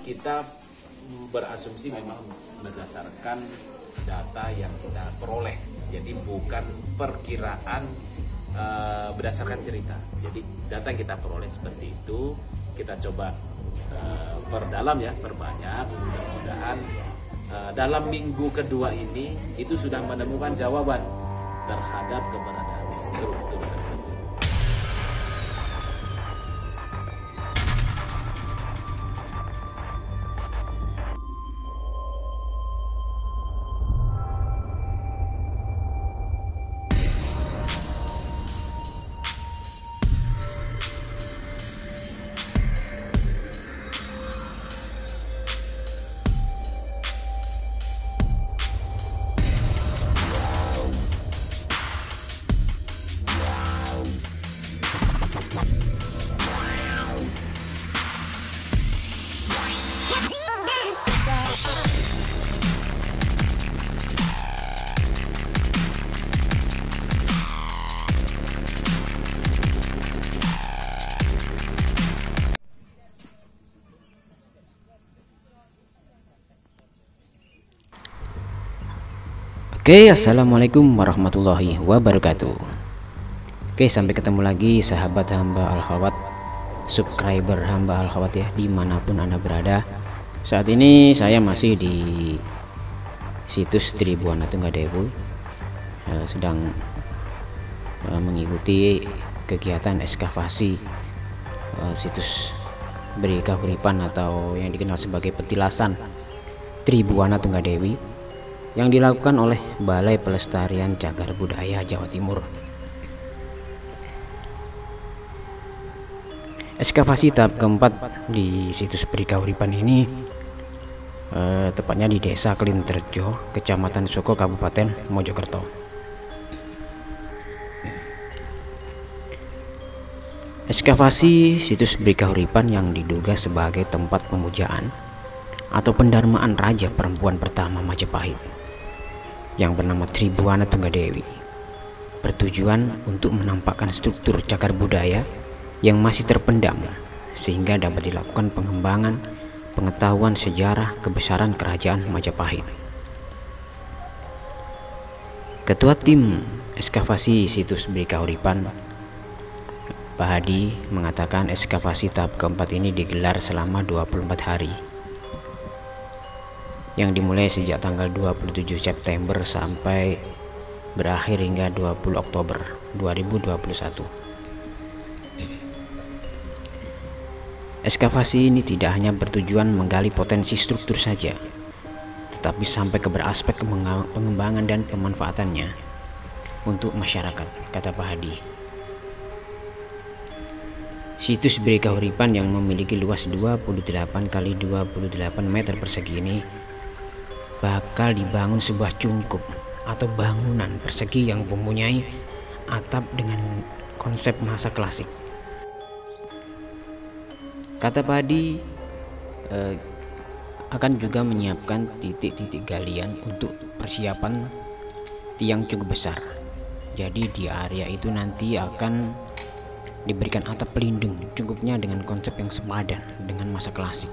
kita berasumsi memang berdasarkan data yang kita peroleh, jadi bukan perkiraan berdasarkan cerita. Jadi data yang kita peroleh seperti itu, kita coba perdalam ya, perbanyak. Mudah-mudahan dalam minggu kedua ini itu sudah menemukan jawaban terhadap keberadaan struktur tersebut. Oke, assalamualaikum warahmatullahi wabarakatuh. Oke, sampai ketemu lagi sahabat hamba Al-Khawat, subscriber hamba Al-Khawat ya, dimanapun Anda berada. Saat ini saya masih di situs Tribuana Tunggadewi, sedang mengikuti kegiatan ekskavasi situs Beri Kahuripan atau yang dikenal sebagai petilasan Tribuana Tunggadewi yang dilakukan oleh Balai Pelestarian Cagar Budaya Jawa Timur. Ekskavasi tahap keempat di situs Beri Kahuripan ini tepatnya di Desa Klinterjo, Kecamatan Soko, Kabupaten Mojokerto. Ekskavasi situs Beri Kahuripan yang diduga sebagai tempat pemujaan atau pendarmaan raja perempuan pertama Majapahit yang bernama Tribuana Tunggadewi bertujuan untuk menampakkan struktur cagar budaya yang masih terpendam sehingga dapat dilakukan pengembangan pengetahuan sejarah kebesaran kerajaan Majapahit. Ketua tim ekskavasi situs Beri Kahuripan, Pak Hadi, mengatakan ekskavasi tahap keempat ini digelar selama 24 hari yang dimulai sejak tanggal 27 September sampai berakhir hingga 20 Oktober 2021. Ekskavasi ini tidak hanya bertujuan menggali potensi struktur saja, tetapi sampai ke beraspek pengembangan dan pemanfaatannya untuk masyarakat, kata Pak Hadi. Situs Beri Kahuripan yang memiliki luas 28 kali 28 meter persegi ini bakal dibangun sebuah cungkup atau bangunan persegi yang mempunyai atap dengan konsep masa klasik. Kata Padi akan juga menyiapkan titik-titik galian untuk persiapan tiang cukup besar. Jadi di area itu nanti akan diberikan atap pelindung cukupnya dengan konsep yang sepadan dengan masa klasik.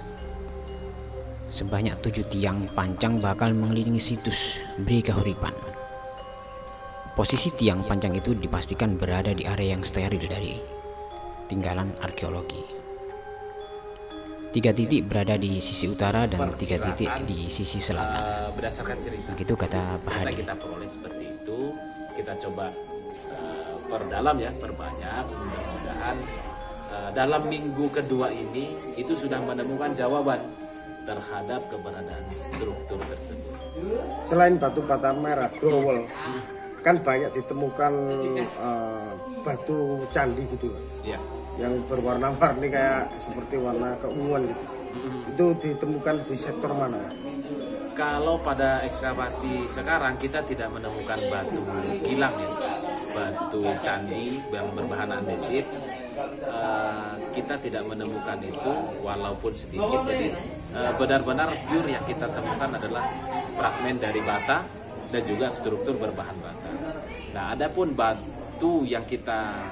Sebanyak 7 tiang pancang bakal mengelilingi situs Beri Kahuripan. Posisi tiang pancang itu dipastikan berada di area yang steril dari tinggalan arkeologi. 3 titik berada di sisi utara dan 3 titik di sisi selatan. Berdasarkan cerita, begitu kata Pak Hadi. Kita peroleh seperti itu, kita coba perdalam ya, perbanyak. Mudah-mudahan dalam minggu kedua ini itu sudah menemukan jawaban terhadap keberadaan struktur tersebut. Selain batu bata merah, growol, kan banyak ditemukan batu candi gitu, ya, yang berwarna-warni kayak seperti warna keunguan gitu. Itu ditemukan di sektor mana? Kalau pada ekskavasi sekarang kita tidak menemukan batu kilang ya, batu candi yang berbahan andesit. Kita tidak menemukan itu walaupun sedikit. Jadi benar-benar pure yang kita temukan adalah fragmen dari bata dan juga struktur berbahan bata. Nah, adapun batu yang kita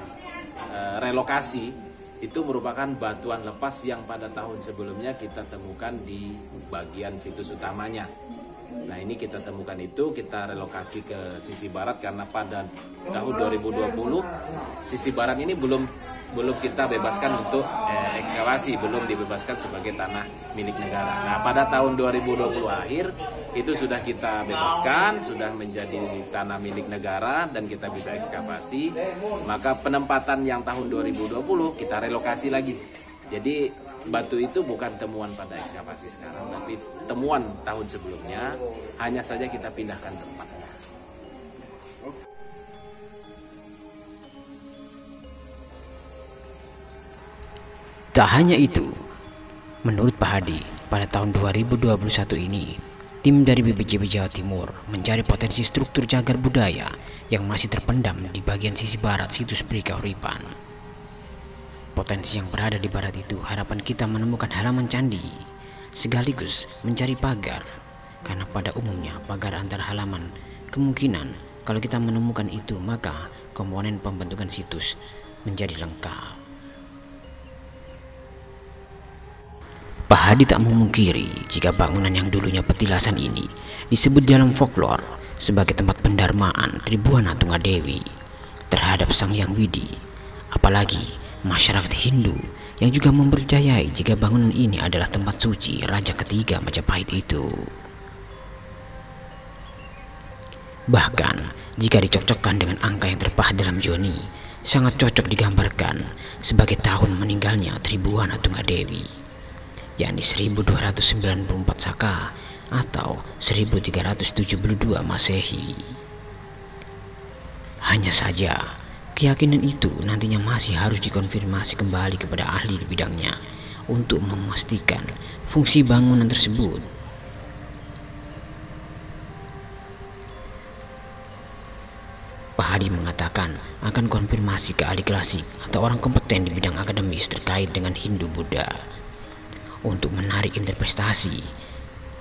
relokasi itu merupakan batuan lepas yang pada tahun sebelumnya kita temukan di bagian situs utamanya. Nah, ini kita temukan itu, kita relokasi ke sisi barat karena pada tahun 2020 sisi barat ini belum kita bebaskan untuk ekskavasi, belum dibebaskan sebagai tanah milik negara. Nah, pada tahun 2020 akhir itu sudah kita bebaskan, sudah menjadi tanah milik negara dan kita bisa ekskavasi. Maka penempatan yang tahun 2020 kita relokasi lagi. Jadi batu itu bukan temuan pada ekskavasi sekarang, tapi temuan tahun sebelumnya, hanya saja kita pindahkan tempatnya. Tak hanya itu, menurut Pak Hadi, pada tahun 2021 ini, tim dari BPJB Jawa Timur mencari potensi struktur cagar budaya yang masih terpendam di bagian sisi barat situs Peri Kahuripan. Potensi yang berada di barat itu harapan kita menemukan halaman candi, sekaligus mencari pagar, karena pada umumnya pagar antar halaman kemungkinan kalau kita menemukan itu maka komponen pembentukan situs menjadi lengkap. Pak Hadi tak memungkiri jika bangunan yang dulunya petilasan ini disebut dalam folklore sebagai tempat pendarmaan Tribuana Tunggadewi terhadap Sang Hyang Widi. Apalagi masyarakat Hindu yang juga mempercayai jika bangunan ini adalah tempat suci Raja ketiga Majapahit itu. Bahkan jika dicocokkan dengan angka yang terpahat dalam Joni, sangat cocok digambarkan sebagai tahun meninggalnya Tribuana Tunggadewi, yakni 1294 Saka atau 1372 Masehi. Hanya saja, keyakinan itu nantinya masih harus dikonfirmasi kembali kepada ahli di bidangnya untuk memastikan fungsi bangunan tersebut. Pak Hadi mengatakan akan konfirmasi ke ahli klasik atau orang kompeten di bidang akademis terkait dengan Hindu-Buddha untuk menarik interpretasi,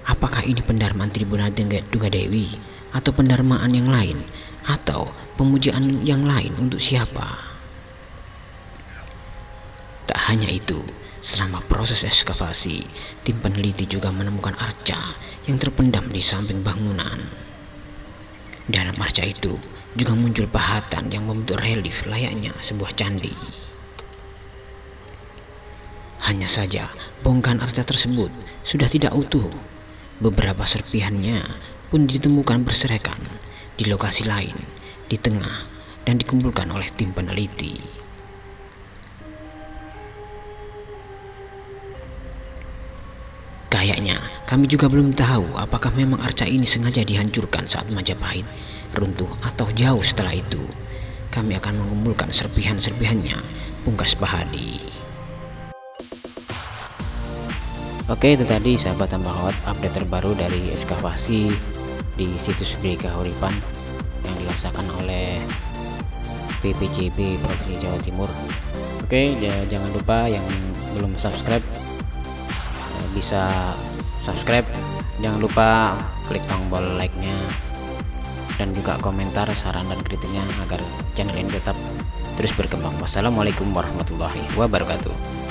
apakah ini pendarmaan Tribuana Tunggadewi atau pendarmaan yang lain atau pemujaan yang lain untuk siapa. Tak hanya itu, selama proses ekskavasi, tim peneliti juga menemukan arca yang terpendam di samping bangunan. Dalam arca itu juga muncul pahatan yang membentuk relief layaknya sebuah candi. Hanya saja, bongkahan arca tersebut sudah tidak utuh. Beberapa serpihannya pun ditemukan berserakan di lokasi lain, di tengah, dan dikumpulkan oleh tim peneliti. Kayaknya kami juga belum tahu apakah memang arca ini sengaja dihancurkan saat Majapahit runtuh atau jauh setelah itu. Kami akan mengumpulkan serpihan-serpihannya, pungkas Pak Hadi. Oke, itu tadi sahabat Tambahot update terbaru dari ekskavasi di situs Peri Kahuripan yang dirasakan oleh BPJB Provinsi Jawa Timur. Oke, jangan lupa yang belum subscribe bisa subscribe, jangan lupa klik tombol like-nya dan juga komentar saran dan kritiknya agar channel ini tetap terus berkembang. Wassalamualaikum warahmatullahi wabarakatuh.